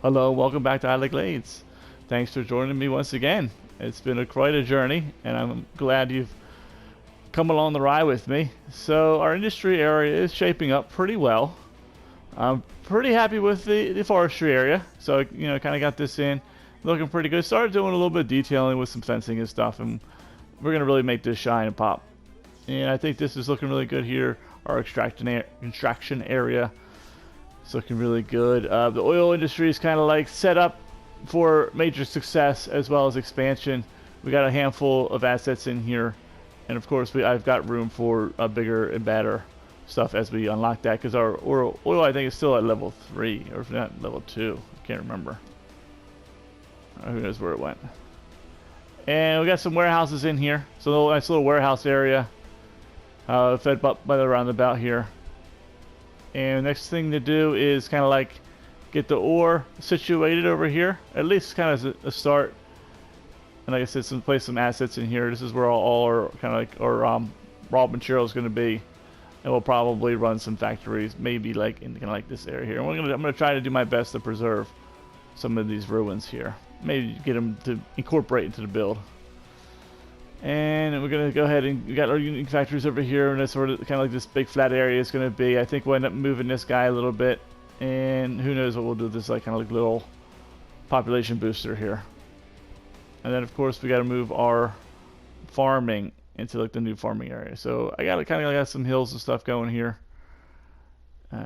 Hello, welcome back to Isla Glades. Thanks for joining me once again. It's been quite a journey, and I'm glad you've come along the ride with me. So our industry area is shaping up pretty well. I'm pretty happy with the forestry area. So, kind of got this in. Looking pretty good. Started doing a little bit of detailing with some fencing and stuff, and we're going to really make this shine and pop. And I think this is looking really good here. Our extraction area. It's looking really good. The oil industry is kind of like set up for major success as well as expansion. We got a handful of assets in here, and of course I've got room for bigger and better stuff as we unlock that, because our oil I think is still at level 3, or if not level 2. I can't remember. Who knows where it went. And we got some warehouses in here, so a nice little warehouse area fed up by the roundabout here. And next thing to do is kind of like get the ore situated over here, at least kind of as a start. And like I said, place some assets in here. This is where all our kind of like our raw material is going to be, and we'll probably run some factories, maybe like in kind of like this area here. And I'm gonna try to do my best to preserve some of these ruins here, maybe get them to incorporate into the build. And we're gonna go ahead and we got our unique factories over here, and that's sort of kind of like this big flat area is gonna be. I think we'll end up moving this guy a little bit, and who knows what we'll do with this like kind of like little population booster here. And then of course we got to move our farming into like the new farming area. So I got kind of got some hills and stuff going here.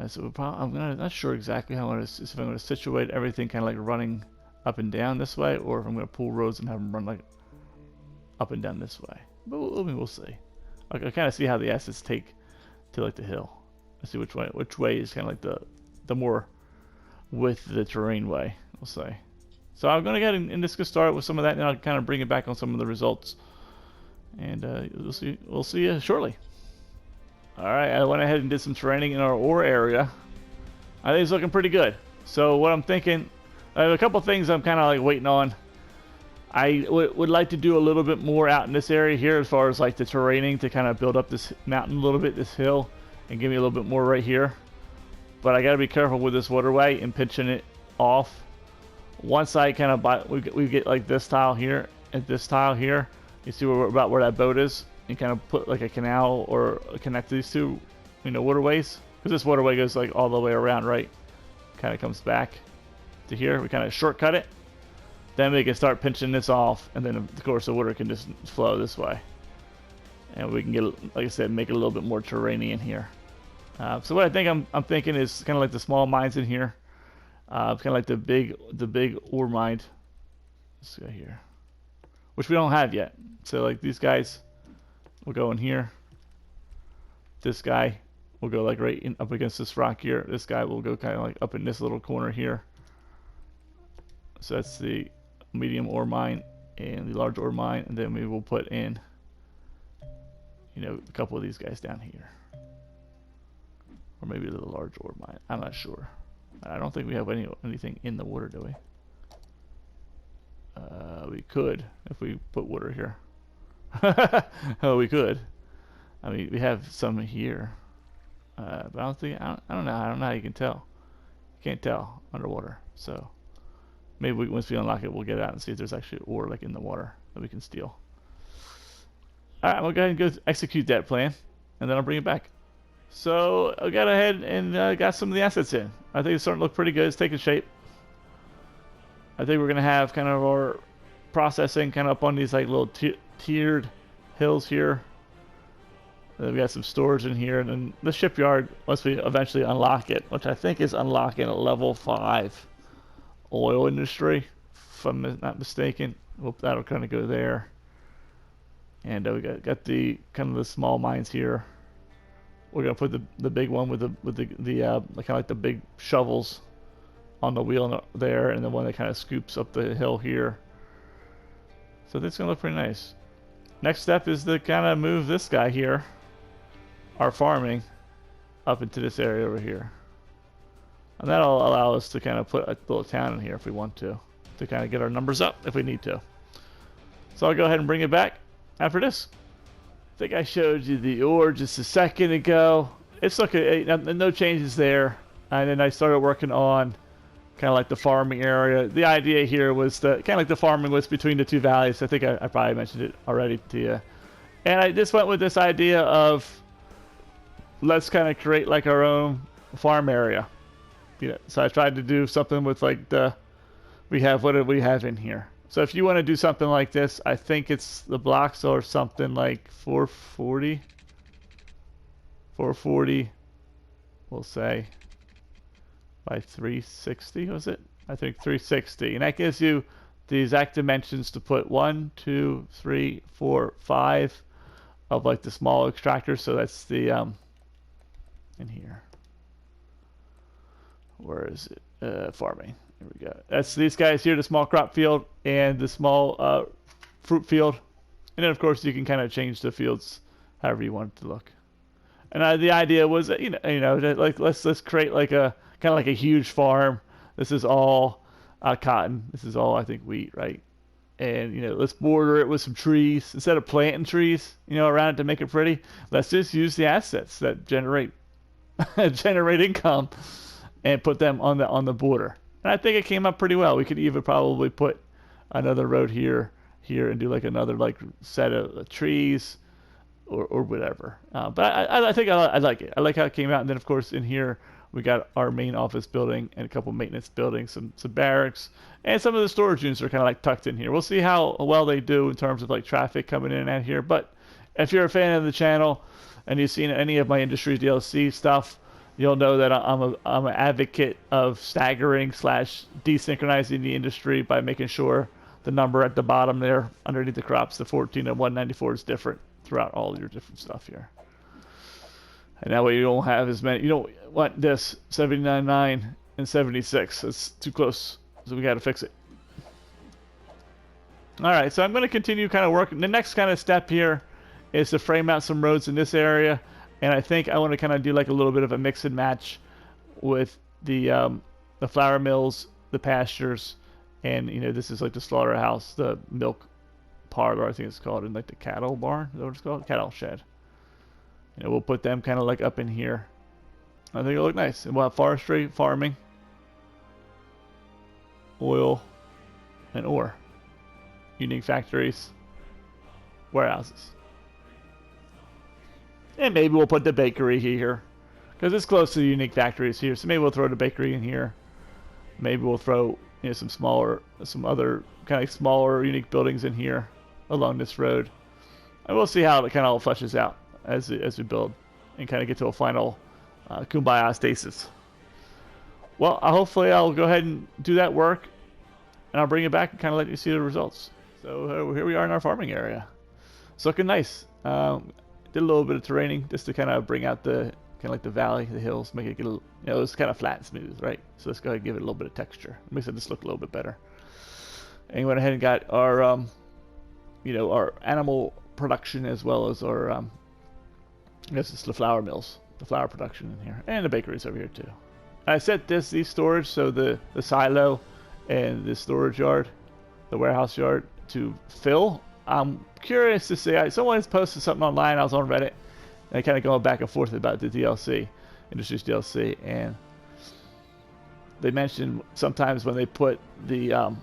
So we'll probably, not sure exactly how if I'm gonna situate everything kind of like running up and down this way, or if I'm gonna pull roads and have them run like up and down this way, but we'll see. I kind of see how the assets take to like the hill. Let's see which way is kind of like the more with the terrain way. We'll see. So I'm gonna go ahead and just get started with some of that, and I'll kind of bring it back on some of the results, and we'll see you shortly. All right, I went ahead and did some training in our ore area. I think it's looking pretty good. So what I'm thinking, I have a couple things I'm kind of like waiting on. I would like to do a little bit more out in this area here as far as like the terraining to kind of build up this mountain a little bit, this hill, and give me a little bit more right here. But I got to be careful with this waterway and pinching it off. Once I kind of we get like this tile here and this tile here, you see about where that boat is, and kind of put like a canal or connect these two, waterways, because this waterway goes like all the way around, right? Kind of comes back to here. We kind of shortcut it. Then we can start pinching this off, and then of course the water can just flow this way, and we can get, like I said, make it a little bit more terrainy in here. So what I think I'm thinking is kind of like the small mines in here, kind of like the big ore mine. Let's go here, which we don't have yet. So like these guys will go in here. This guy will go like right up against this rock here. This guy will go kind of like up in this little corner here. So that's the medium ore mine and the large ore mine, and then we will put in a couple of these guys down here, or maybe the large ore mine. I'm not sure. I don't think we have anything in the water, do we? We could if we put water here. Oh, we could. I mean, we have some here, but I don't know. I don't know how you can tell. You can't tell underwater, so. Maybe once we unlock it, we'll get out and see if there's actually ore like in the water that we can steal. Alright, we'll go ahead and go execute that plan, and then I'll bring it back. So I got ahead and got some of the assets in. I think it's starting to look pretty good. It's taking shape. I think we're going to have kind of our processing kind of up on these like little tiered hills here. We got some storage in here, and then the shipyard, once we eventually unlock it, which I think is unlocking at level 5. Oil industry, if I'm not mistaken. Well, that'll kind of go there, and we got the kind of the small mines here. We're gonna put the big one with the kind of like the big shovels on the wheel there, and the one that kind of scoops up the hill here. So that's gonna look pretty nice. Next step is to kind of move this guy here, our farming, up into this area over here. And that'll allow us to kind of put a little town in here if we want to kind of get our numbers up if we need to. So I'll go ahead and bring it back after this. I think I showed you the ore just a second ago. It's looking, no changes there. And then I started working on kind of like the farming area. The idea here was kind of like the farming was between the two valleys. I think I probably mentioned it already to you. And I just went with this idea of let's kind of create like our own farm area. You know, so I tried to do something with like what did we have in here? So if you want to do something like this, I think it's the blocks are something like 440. 440, we'll say, by 360, was it? I think 360. And that gives you the exact dimensions to put 1, 2, 3, 4, 5 of like the small extractor. So that's the, in here. Where is it? Farming. Here we go. That's these guys here, the small crop field and the small fruit field. And then of course you can kind of change the fields however you want it to look. And the idea was, like let's create like a kind of like a huge farm. This is all cotton. This is all I think wheat, right? And let's border it with some trees instead of planting trees, around it to make it pretty. Let's just use the assets that generate income and put them on the border. And I think it came up pretty well. We could even probably put another road here, and do like another like set of trees. Or whatever. But I think I like it. I like how it came out. And then, of course, in here, we got our main office building and a couple maintenance buildings, some barracks, and some of the storage units are kind of like tucked in here. We'll see how well they do in terms of like traffic coming in and out here. But if you're a fan of the channel and you've seen any of my industry DLC stuff, you'll know that I'm an advocate of staggering / desynchronizing the industry by making sure the number at the bottom there underneath the crops, the 14 and 194, is different throughout all your different stuff here. And that way you don't have as many. You don't want this 79.9 and 76. It's too close. So we got to fix it. Alright, so I'm going to continue kind of working. The next kind of step here is to frame out some roads in this area. And I think I want to kind of do like a little bit of a mix and match with the flour mills, the pastures, and this is like the slaughterhouse, the milk parlor, I think it's called, and like the cattle barn. Is that what it's called? Cattle shed. We'll put them kind of like up in here. I think it'll look nice. And we'll have forestry, farming, oil, and ore. Unique factories, warehouses. And maybe we'll put the bakery here, because it's close to the unique factories here. So maybe we'll throw the bakery in here. Maybe we'll throw some other kind of smaller unique buildings in here along this road. And we'll see how it kind of all fleshes out as we build and kind of get to a final kumbaya stasis. Well, hopefully I'll go ahead and do that work, and I'll bring it back and kind of let you see the results. So here we are in our farming area. It's looking nice. Did a little bit of terraining just to kind of bring out the kind of like the valley, the hills, make it get a little, it's kind of flat and smooth, right? So let's go ahead and give it a little bit of texture. It makes it just look a little bit better. And we went ahead and got our, our animal production as well as our, this is the flour mills, the flour production in here, and the bakeries over here too. I set these storage, so the silo and the storage yard, the warehouse yard, to fill. I'm curious to see. Someone has posted something online. I was on Reddit, and kind of going back and forth about the DLC, Industries DLC, and they mentioned sometimes when they put the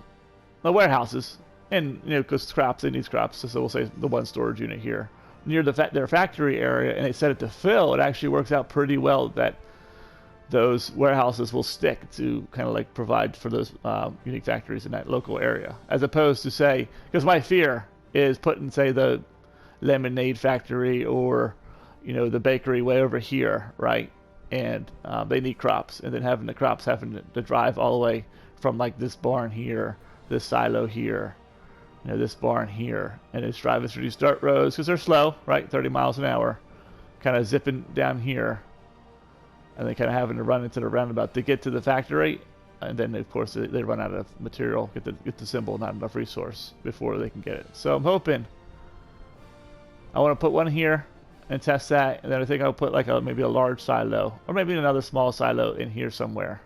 warehouses, and because crops, they need crops, so we'll say the one storage unit here near their factory area, and they set it to fill. It actually works out pretty well that those warehouses will stick to kind of like provide for those unique factories in that local area, as opposed to say, because my fear is putting, say, the lemonade factory or the bakery way over here, right? And they need crops, and then having the crops having to drive all the way from like this barn here, this silo here, this barn here, and it's driving through these dirt roads because they're slow, right? 30 miles an hour, kind of zipping down here, and then kind of having to run into the roundabout to get to the factory, and then of course they run out of material, get the symbol, not enough resource before they can get it. So I'm hoping I want to put one here and test that, and then I think I'll put like maybe a large silo, or maybe another small silo in here somewhere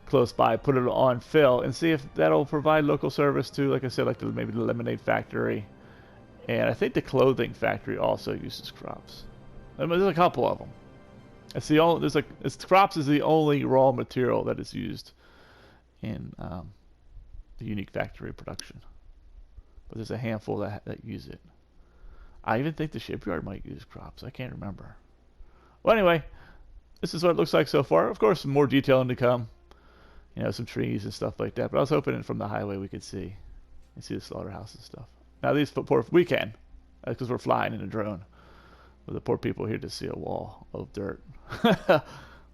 close by, put it on fill, and see if that'll provide local service to, like I said, like maybe the lemonade factory, and I think the clothing factory also uses crops. I mean, there's a couple of them. It's the only crops is the only raw material that is used in the unique factory production. But there's a handful that use it. I even think the shipyard might use crops. I can't remember. Well, anyway, this is what it looks like so far. Of course, more detailing to come. You know, some trees and stuff like that. But I was hoping from the highway we could see the slaughterhouse and stuff. Now these we can, because we're flying in a drone. But the poor people here just see a wall of dirt.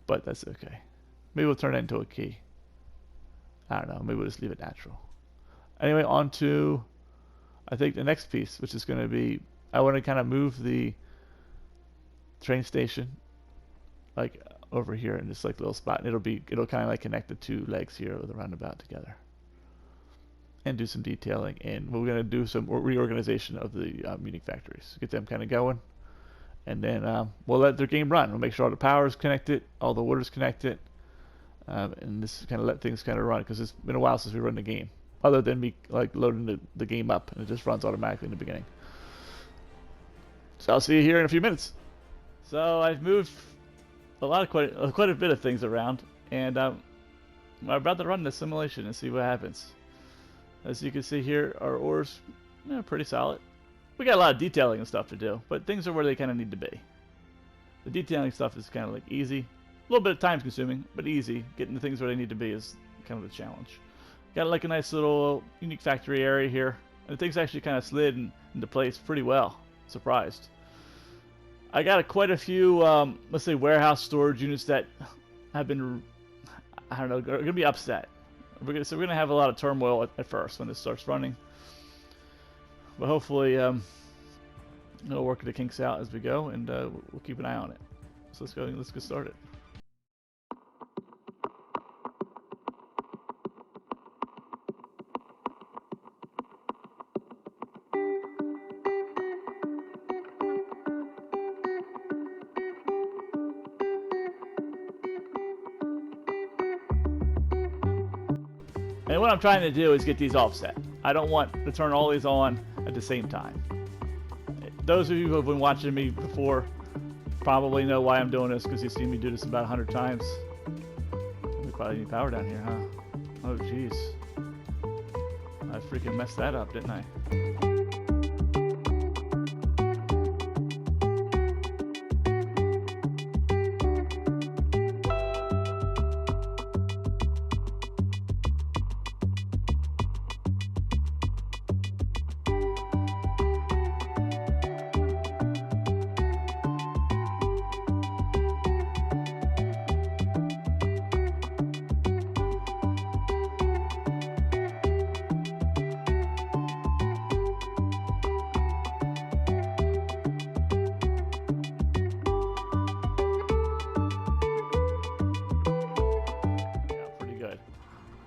But that's okay. Maybe we'll turn it into a key. I don't know. Maybe we'll just leave it natural. Anyway, on to, I think, the next piece, which is going to be, I want to kind of move the train station like over here in this like little spot, and it'll kind of like connect the two legs here of the roundabout together, and do some detailing. And we're going to do some reorganization of the unique factories, get them kind of going, and then we'll let their game run. We'll make sure all the power is connected, all the water's connected, and this kind of let things kind of run, because it's been a while since we run the game, other than me like loading the game up, and it just runs automatically in the beginning. So I'll see you here in a few minutes. So I've moved quite a bit of things around, and I'm about to run this simulation and see what happens. As you can see here, our ores, pretty solid. We got a lot of detailing and stuff to do, but things are where they kind of need to be. The detailing stuff is kind of like easy, a little bit of time consuming, but easy. Getting the things where they need to be is kind of the challenge. Got like a nice little unique factory area here, and things actually kind of slid into place pretty well. Surprised. I got quite a few, let's say, warehouse storage units that have been, I don't know, are going to be upset. So we're going to have a lot of turmoil at first when this starts running. But hopefully, it'll work the kinks out as we go, and we'll keep an eye on it. So let's get started. And what I'm trying to do is get these offset. I don't want to turn all these on at the same time. Those of you who have been watching me before probably know why I'm doing this, because you've seen me do this about 100 times. We probably need power down here, huh? Oh, jeez. I freaking messed that up, didn't I?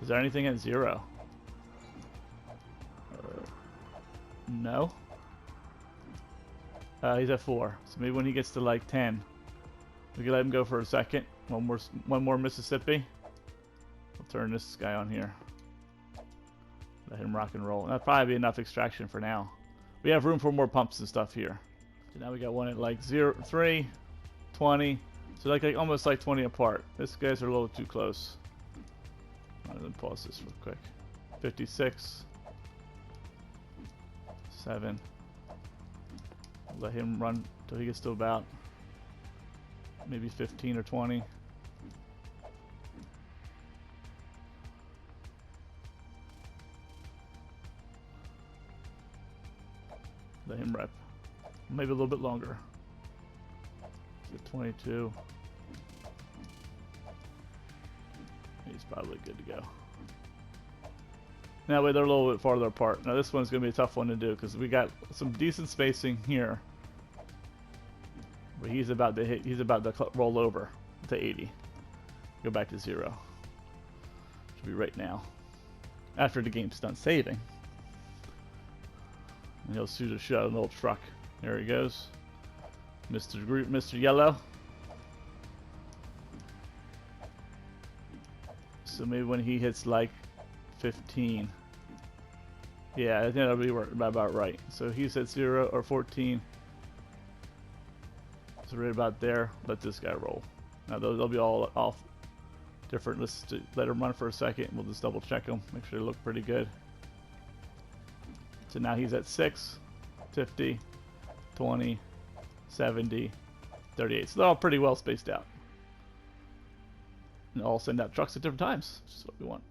Is there anything at 0? No. He's at 4. So maybe when he gets to like 10, we can let him go for a second. One more Mississippi. We'll turn this guy on here. Let him rock and roll. That'll probably be enough extraction for now. We have room for more pumps and stuff here. So now we got one at like 0, 3, 20. So like almost like 20 apart. These guys are a little too close. Let me pause this real quick. 56. 7. Let him run till he gets to about maybe 15 or 20. Let him rep. Maybe a little bit longer. 22. He's probably good to go. That way they're a little bit farther apart. Now this one's going to be a tough one to do, because we got some decent spacing here. But he's about to roll over to 80. Go back to 0. Should be right now. After the game's done saving. And he'll shoot a shot an old truck. There he goes. Mr. Yellow. So maybe when he hits like 15. Yeah, I think that'll be about right. So he's at 0 or 14. So right about there. Let this guy roll. Now they'll be all off different. Let's let them run for a second. We'll just double check them, make sure they look pretty good. So now he's at 6, 50, 20, 70, 38. So they're all pretty well spaced out. And all send out trucks at different times, which is what we want.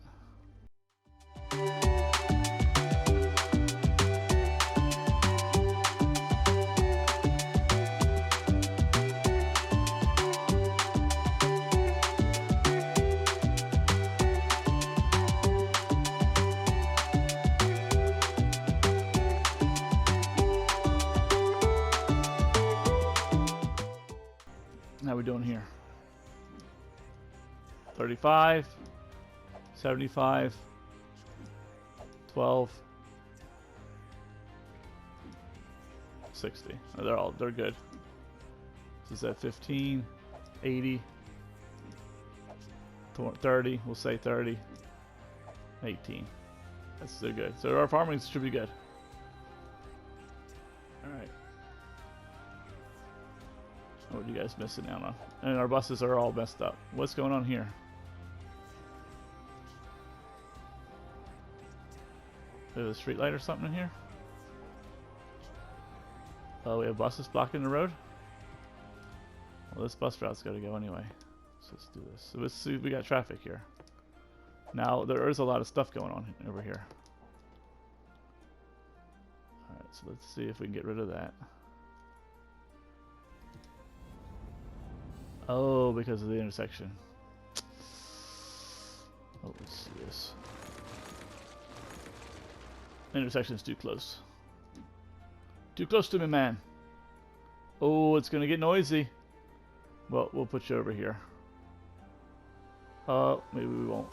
How we doing here? 35, 75, 12, 60. Oh, they're good. This is at 15, 80, 30. We'll say 30, 18. They're good. So our farming should be good. All right. What are you guys missing out on? And our buses are all messed up. What's going on here? There's a street light or something in here? Oh, we have buses blocking the road? Well, this bus route's got to go anyway. So let's do this. So let's see, we got traffic here. Now, there is a lot of stuff going on over here. Alright, so let's see if we can get rid of that. Oh, because of the intersection. Oh, let's see this. Intersection's too close. Too close to me, man. Oh, it's gonna get noisy. Well, we'll put you over here. Maybe we won't.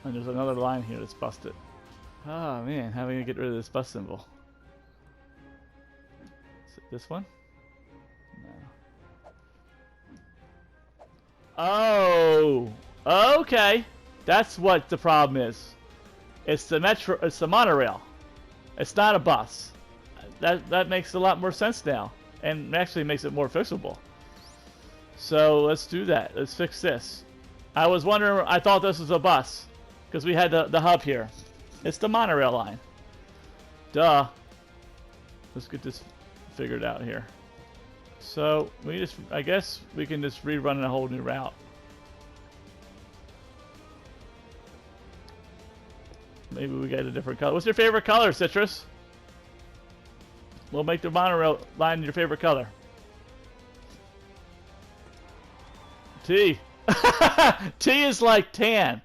And there's another line here that's busted. Ah, man, how are we gonna get rid of this bus symbol? This one? No. Oh, okay. That's what the problem is. It's the metro. It's the monorail. It's not a bus. That makes a lot more sense now, and actually makes it more fixable. So let's do that. Let's fix this. I was wondering. I thought this was a bus because we had the hub here. It's the monorail line. Duh. Let's get this figured out here. So I guess we can just rerun a whole new route. Maybe we get a different color. What's your favorite color, Citrus? We'll make the monorail line your favorite color. T. T is like tan.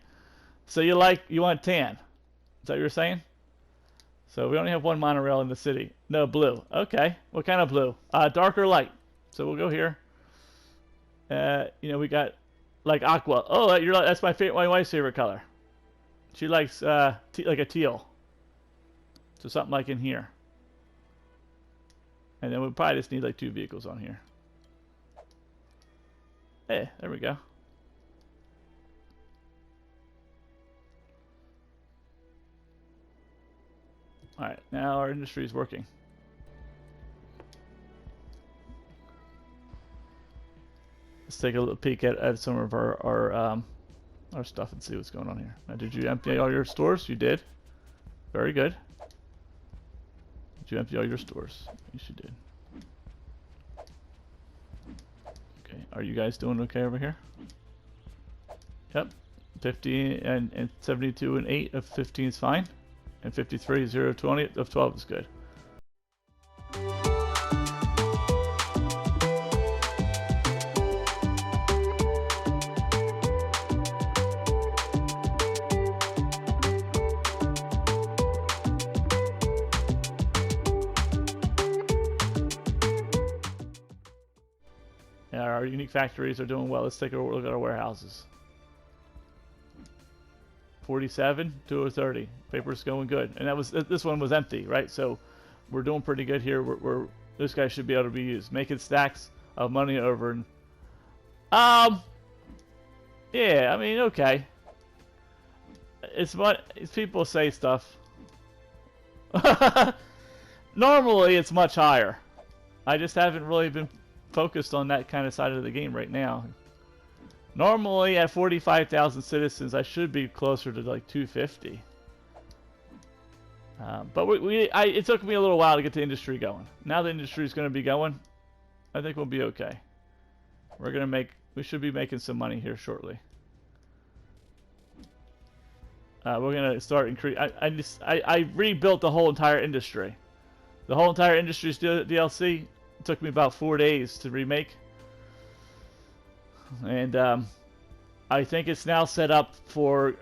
So you want tan. Is that what you're saying? So we only have one monorail in the city. No, blue. Okay. What kind of blue? Dark or light? So we'll go here. We got like aqua. Oh, that's my wife's favorite color. She likes like a teal. So something like in here. And then we'll probably just need like 2 vehicles on here. Hey, there we go. Alright, now our industry is working. Let's take a little peek at some of our stuff and see what's going on here. Now, did you empty all your stores? You did. Very good. Did you empty all your stores? Yes, you did. Okay, are you guys doing okay over here? Yep. 50 and 72 and 8 of 15 is fine. And 53, 0, 20 of 12 is good. Yeah, our unique factories are doing well. Let's take a look at our warehouses. 47 to a 30. Paper's going good, and this one was empty, right? So we're doing pretty good here. This guy should be able to be used, making stacks of money over. Yeah, I mean, okay. It's what people say stuff. Normally, it's much higher. I just haven't really been focused on that kind of side of the game right now. Normally at 45,000 citizens, I should be closer to like 250. But it took me a little while to get the industry going. Now the industry is going to be going. I think we'll be okay. We should be making some money here shortly. We're gonna start increase. I rebuilt the whole entire industry. The whole entire industry's DLC. It took me about 4 days to remake, and I think it's now set up for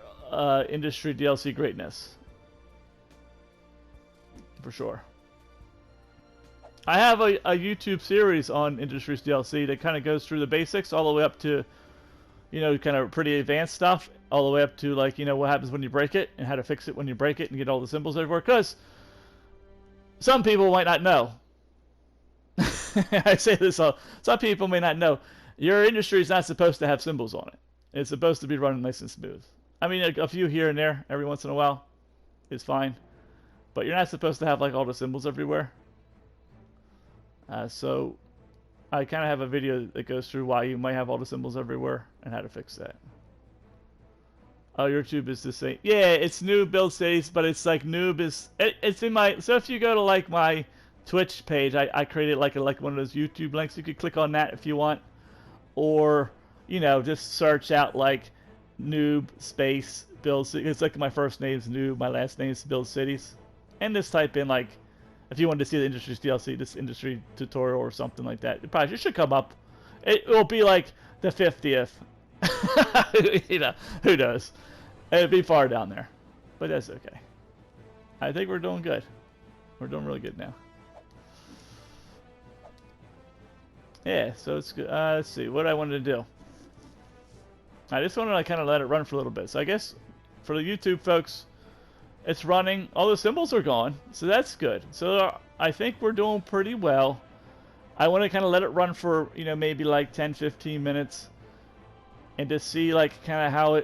industry DLC greatness. For sure. I have a YouTube series on Industries DLC that kind of goes through the basics all the way up to, you know, kind of pretty advanced stuff, all the way up to, like, you know, what happens when you break it and how to fix it when you break it and get all the symbols everywhere. Because some people might not know. I say this all. Some people may not know. Your industry is not supposed to have symbols on it. It's supposed to be running nice and smooth. I mean, a few here and there every once in a while is fine. But you're not supposed to have like all the symbols everywhere. So I kind of have a video that goes through why you might have all the symbols everywhere and how to fix that. Oh, your tube is the same. Yeah, it's Noob Build Cities, but it's like Noob is... It's in my... So if you go to like my Twitch page, I created like one of those YouTube links. You could click on that if you want. Or, you know, just search out like Noob Space Build Cities. It's like my first name's Noob, my last name's Build Cities. And just type in, like, if you wanted to see the industry's DLC, this industry tutorial or something like that, it should come up. It will be like the 50th. You know, who knows? It'd be far down there. But that's okay. I think we're doing good. We're doing really good now. Yeah, so it's good. Let's see, what I wanted to do. I just wanted to kind of let it run for a little bit. So I guess for the YouTube folks, it's running. All the symbols are gone, so that's good. So I think we're doing pretty well. I want to kind of let it run for, you know, maybe like 10-15 minutes, and to see like kind of how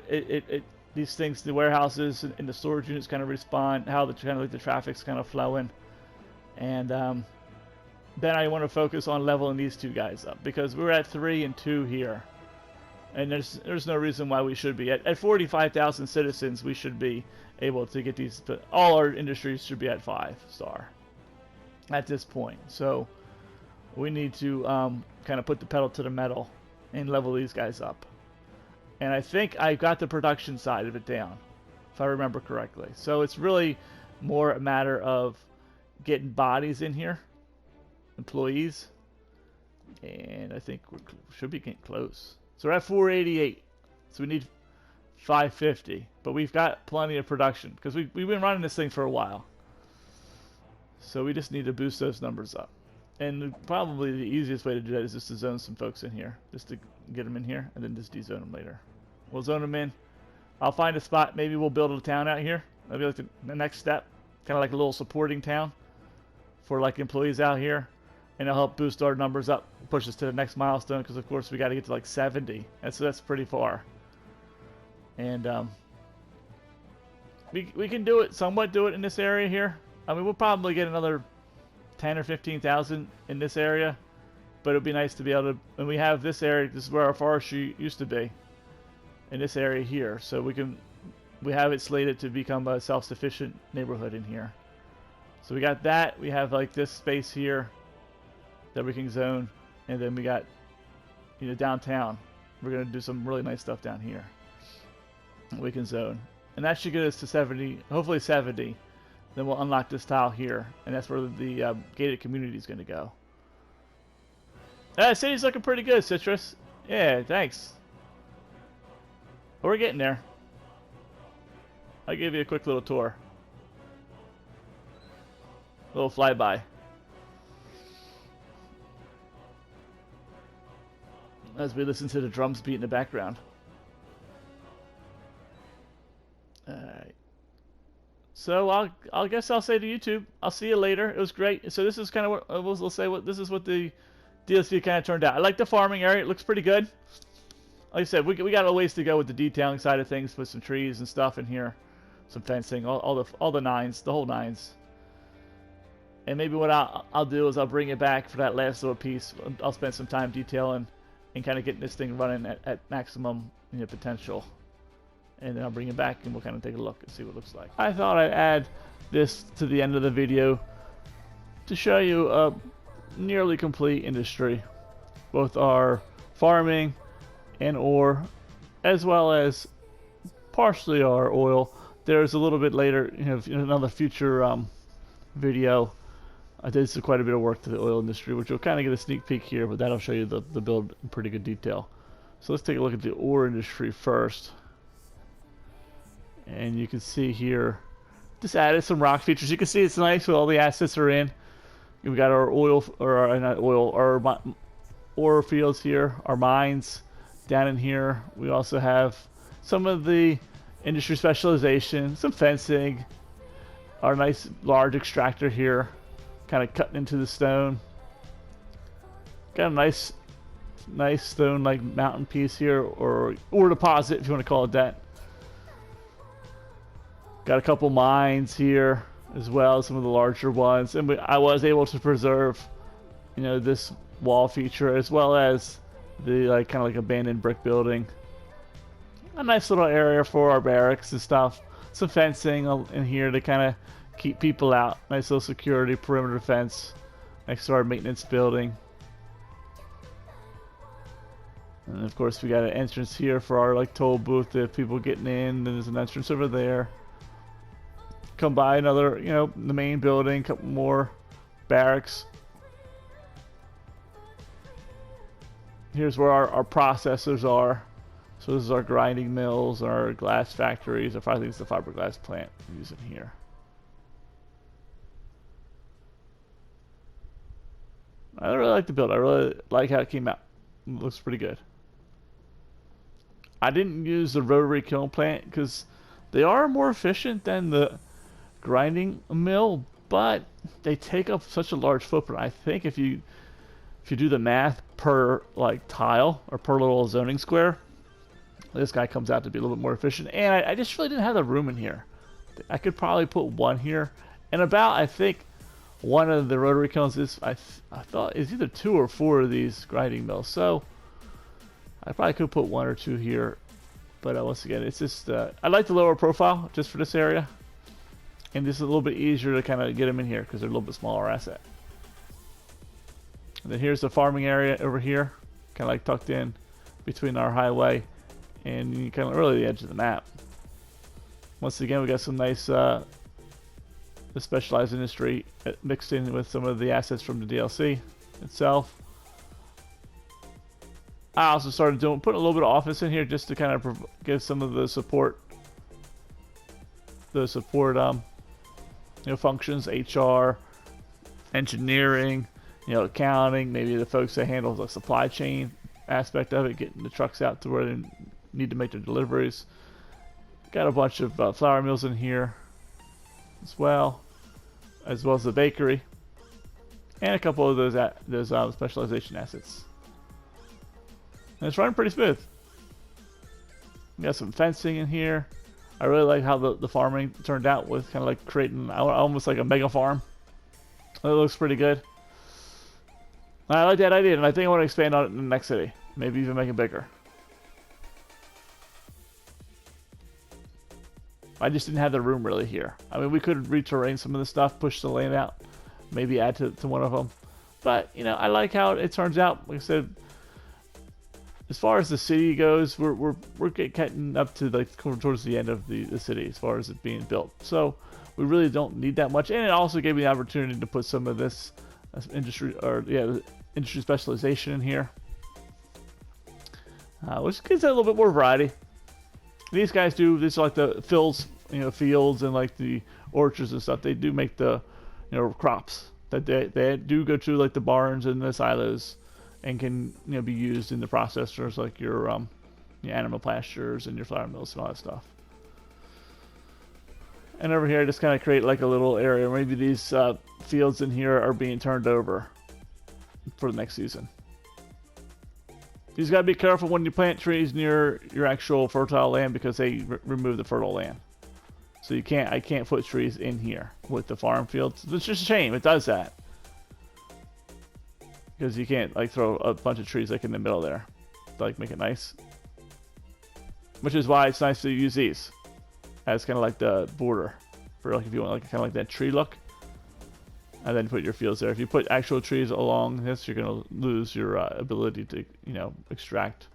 these things, the warehouses and the storage units kind of respond, how the kind of like the traffic's kind of flowing, and then I want to focus on leveling these two guys up because we're at 3 and 2 here, and there's no reason why we should be at 45,000 citizens. We should be able to get these, but all our industries should be at 5-star at this point. So we need to kind of put the pedal to the metal and level these guys up. And I think I got the production side of it down, if I remember correctly. So it's really more a matter of getting bodies in here, employees, and I think we should be getting close. So we're at 488, so we need 550, but we've got plenty of production because we've been running this thing for a while. So we just need to boost those numbers up. And probably the easiest way to do that is just to zone some folks in here, just to get them in here, and then just de-zone them later. We'll zone them in. I'll find a spot. Maybe we'll build a town out here. That'll be like the next step, kind of like a little supporting town for like employees out here, and it'll help boost our numbers up, push us to the next milestone. Because of course we got to get to like 70, and so that's pretty far. And we can do it, somewhat do it in this area here. I mean, we'll probably get another 10 or 15,000 in this area, but it'd be nice to be able to. And we have this area. This is where our forestry used to be, in this area here. So we have it slated to become a self-sufficient neighborhood in here. So we got that. We have like this space here that we can zone, and then we got, you know, downtown. We're gonna do some really nice stuff down here. We can zone, and that should get us to 70, hopefully 70. Then we'll unlock this tile here, and that's where the gated community is going to go. City's looking pretty good, Citrus. Yeah, thanks. We're getting there. I'll give you a quick little tour. A little flyby. As we listen to the drums beat in the background. Alright. So I guess I'll say to YouTube, I'll see you later. It was great. So this is kind of what we'll say. This is what the DLC kind of turned out. I like the farming area. It looks pretty good. Like I said, we got a ways to go with the detailing side of things. Put some trees and stuff in here, some fencing, all the nines, the whole nines. And maybe what I'll do is I'll bring it back for that last little piece. I'll spend some time detailing and kind of getting this thing running at maximum potential. And then I'll bring it back and we'll kind of take a look and see what it looks like. I thought I'd add this to the end of the video to show you a nearly complete industry. Both our farming and ore, as well as partially our oil. There's a little bit later, in another future video, I did quite a bit of work to the oil industry, which you'll kind of get a sneak peek here, but that'll show you the build in pretty good detail. So let's take a look at the ore industry first. And you can see here, just added some rock features. You can see it's nice with all the assets are in. We got our oil, or not oil, our ore fields here, our mines down in here. We also have some of the industry specialization, some fencing, our nice large extractor here, kind of cutting into the stone. Got a nice stone like mountain piece here, or deposit if you want to call it that. Got a couple mines here as well, some of the larger ones, and I was able to preserve, this wall feature as well as the kind of like abandoned brick building. A nice little area for our barracks and stuff. Some fencing in here to kind of keep people out. Nice little security perimeter fence next to our maintenance building. And of course we got an entrance here for our toll booth if people getting in. Then there's an entrance over there. Come by another, the main building, couple more barracks. Here's where our processors are. So this is our grinding mills, our glass factories, I think it's the fiberglass plant I'm using here. I really like the build. I really like how it came out. It looks pretty good. I didn't use the rotary kiln plant because they are more efficient than the grinding mill, but they take up such a large footprint. I think if you do the math per tile or per little zoning square, this guy comes out to be a little bit more efficient. And I just really didn't have the room in here. I could probably put one here, and I think one of the rotary kilns is I thought is either 2 or 4 of these grinding mills. So I probably could put 1 or 2 here, but once again, it's just I like the lower profile just for this area, and this is a little bit easier to kind of get them in here because they're a little bit smaller asset. And then here's the farming area over here, kind of tucked in between our highway and kind of really the edge of the map. Once again, we got some nice the specialized industry mixed in with some of the assets from the DLC itself. I also started putting a little bit of office in here just to kind of give some of the support functions, HR, engineering, accounting, maybe the folks that handle the supply chain aspect of it, getting the trucks out to where they need to make their deliveries. Got a bunch of flour mills in here as well as the bakery, and a couple of those specialization assets. And it's running pretty smooth. We got some fencing in here. I really like how the farming turned out with kind of creating almost like a mega farm. It looks pretty good. I like that idea, and I think I want to expand on it in the next city. Maybe even make it bigger. I just didn't have the room really here. I mean, we could re-terrain some of the stuff, push the land out, maybe add to one of them. But, I like how it turns out. Like I said, as far as the city goes, we're getting up to towards the end of the city as far as it being built. So we really don't need that much. And it also gave me the opportunity to put some of this industry specialization in here, which gives it a little bit more variety. These guys do this the fields and the orchards and stuff. They do make the crops that they do go to the barns and the silos and can be used in the processors like your animal pastures and your flour mills and all that stuff. And over here I just kind of create a little area. Maybe these fields in here are being turned over for the next season. You just got to be careful when you plant trees near your actual fertile land because they remove the fertile land. So I can't put trees in here with the farm fields. It's just a shame it does that. Because you can't like throw a bunch of trees like in the middle there to like make it nice. Which is why it's nice to use these as kind of like the border for like if you want like kind of like that tree look. And then put your fields there. If you put actual trees along this, you're gonna lose your ability to extract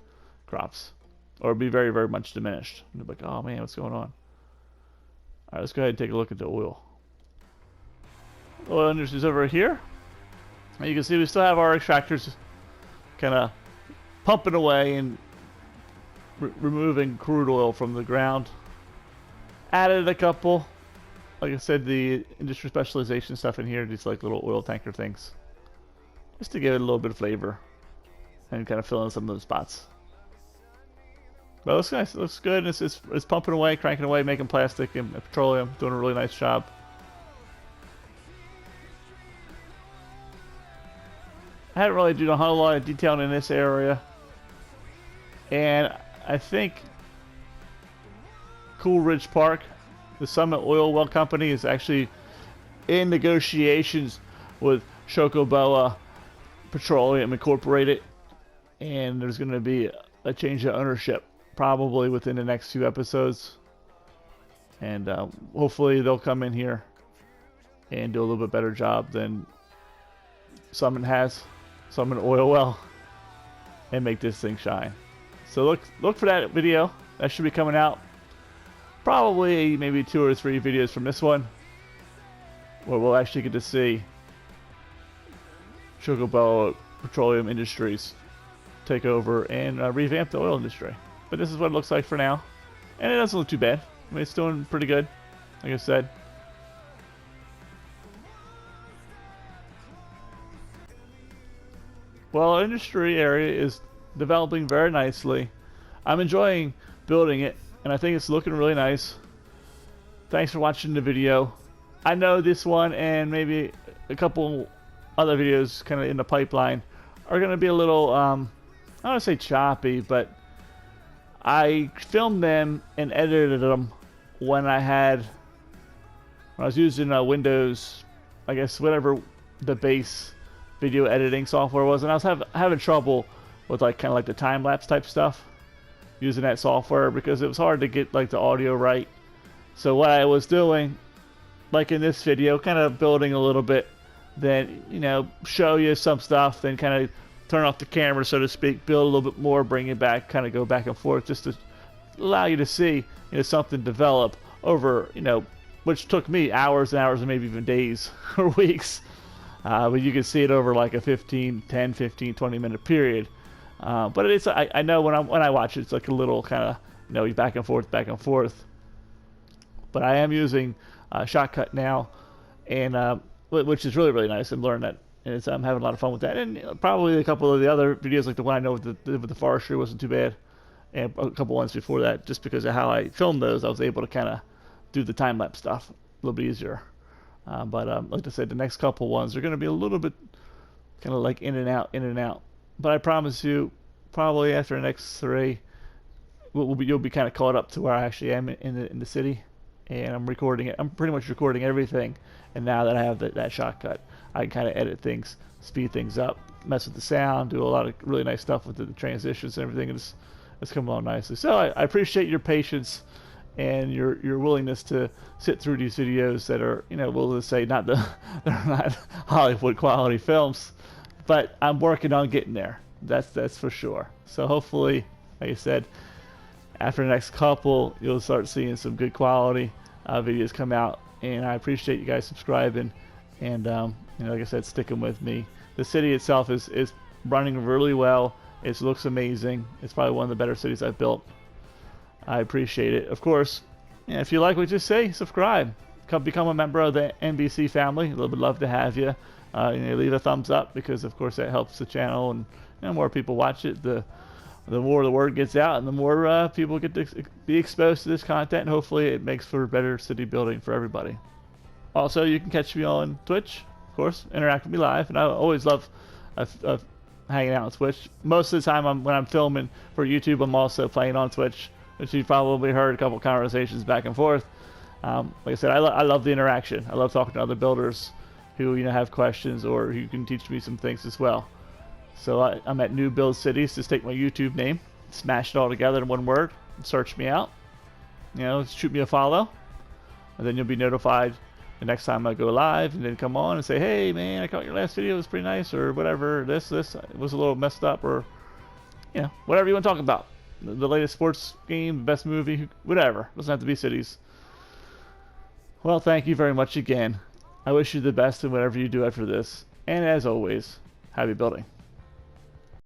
crops, or be very, very much diminished. You're like, oh man, what's going on? All right, let's go ahead and take a look at the oil. Oil industry's over here. And you can see we still have our extractors kind of pumping away and removing crude oil from the ground. Added a couple, like I said, the industry specialization stuff in here, these like little oil tanker things, just to give it a little bit of flavor and kind of fill in some of the spots. But it looks nice. It looks good. It's pumping away, cranking away, making plastic and petroleum, doing a really nice job. I haven't really done a whole lot of detailing in this area, and I think Cool Ridge Park, the Summit Oil Well Company, is actually in negotiations with Chocoboa Petroleum Incorporated, and there's going to be a change of ownership probably within the next few episodes, and hopefully they'll come in here and do a little bit better job than Summit Oil Well, and make this thing shine. So look for that video. That should be coming out probably maybe 2 or 3 videos from this one, where we'll actually get to see Chocoboa Petroleum Industries take over and revamp the oil industry. But this is what it looks like for now, and it doesn't look too bad. I mean, it's doing pretty good, like I said. Well, our industry area is developing very nicely. I'm enjoying building it, and I think it's looking really nice. Thanks for watching the video. I know this one and maybe a couple other videos kind of in the pipeline are going to be a little, I don't want to say choppy, but I filmed them and edited them when I was using Windows, I guess whatever the base video editing software was, and I was having trouble with like kind of like the time-lapse type stuff using that software, because it was hard to get like the audio right. So what I was doing, like in this video, kind of building a little bit, then show you some stuff, then kind of turn off the camera, so to speak, build a little bit more, bring it back, kind of go back and forth, just to allow you to see something develop over which took me hours and hours and maybe even days or weeks. But you can see it over like a 10, 15, 20 minute period. But it's I know when I watch it, it's like a little kind of back and forth. But I am using Shotcut now, and which is really, really nice. I'm learning that, and I'm having a lot of fun with that. And probably a couple of the other videos, like the one I know with the forestry, wasn't too bad, and a couple ones before that, just because of how I filmed those, I was able to kind of do the time lapse stuff a little bit easier. But like I said, the next couple ones are going to be a little bit kind of like in and out. But I promise you, probably after the next 3, you'll be kind of caught up to where I actually am in the city, and I'm recording it. I'm pretty much recording everything, and now that I have that shortcut, I can kind of edit things, speed things up, mess with the sound, do a lot of really nice stuff with the transitions and everything. It's coming along nicely. So I appreciate your patience and your willingness to sit through these videos that are, we'll just say they're not Hollywood quality films, but I'm working on getting there. That's for sure. So hopefully, like I said, after the next couple, you'll start seeing some good quality videos come out, and I appreciate you guys subscribing and like I said, sticking with me. The city itself is running really well. It looks amazing. It's probably one of the better cities I've built. I appreciate it. Of course, if you like what you say, subscribe. Become a member of the NBC family. Would love to have you. Leave a thumbs up, because of course that helps the channel, and more people watch it, the more the word gets out, and the more people get to be exposed to this content, and hopefully it makes for better city building for everybody. Also, you can catch me on Twitch, of course, interact with me live, and I always love hanging out on Twitch. Most of the time when I'm filming for YouTube, I'm also playing on Twitch, which you've probably heard a couple conversations back and forth. Like I said, I love the interaction. I love talking to other builders who have questions or who can teach me some things as well. So I'm at New Build Cities. Just take my YouTube name, smash it all together in one word, and search me out. Shoot me a follow, and then you'll be notified the next time I go live, and then come on and say, hey man, I caught your last video, it was pretty nice, or whatever, this was a little messed up, or whatever you want to talk about. The latest sports game, best movie, whatever. Doesn't have to be cities. Well, thank you very much again. I wish you the best in whatever you do after this, and as always, happy building.